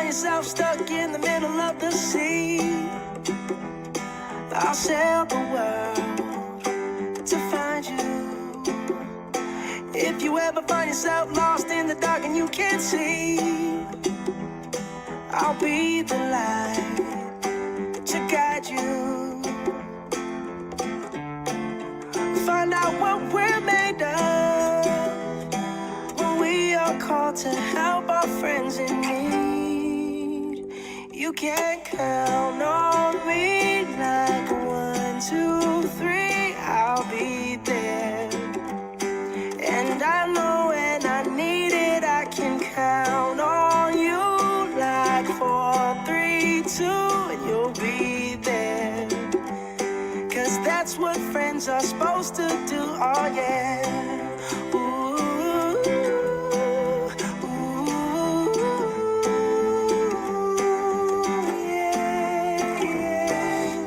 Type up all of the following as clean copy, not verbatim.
yourself stuck in the middle of the sea, I'll sail the world to find you. If you ever find yourself lost in the dark and you can't see, I'll be the light to guide you. Find out what we're made of when we are called to help our friends in need. You can count on me like 1, 2, 3, I'll be there. And I know when I need it, I can count on you like 4, 3, 2, and you'll be there. 'Cause that's what friends are supposed to do, oh yeah.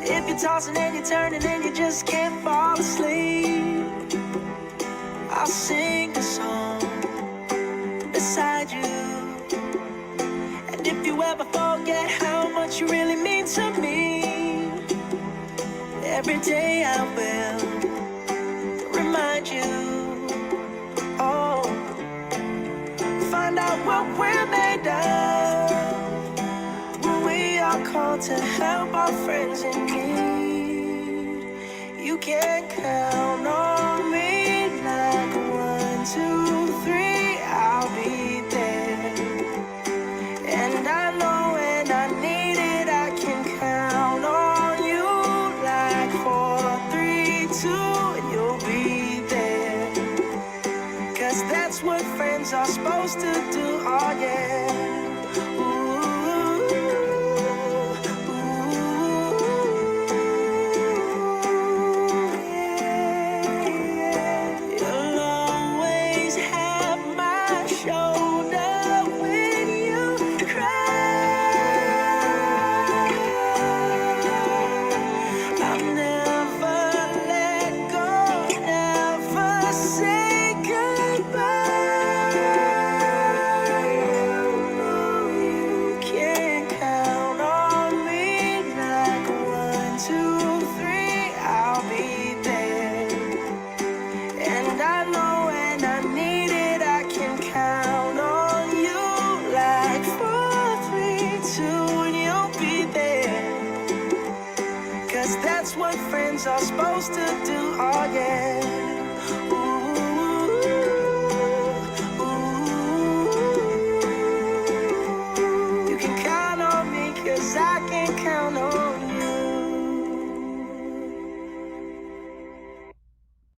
If you're tossing and you're turning and you just can't fall asleep, I'll sing a song beside you. And if you ever forget how much you really mean to me, every day I will remind you. Oh, find out what we're made of when we are called to help our friends in need. You can count on me like 1, 2, 3, I'll be there. And I know when I need it, I can count on you like 4, 3, 2, and you'll be there. 'Cause that's what friends are supposed to do, oh yeah. That's what friends are supposed to do, oh yeah. You can count on me 'cause I can count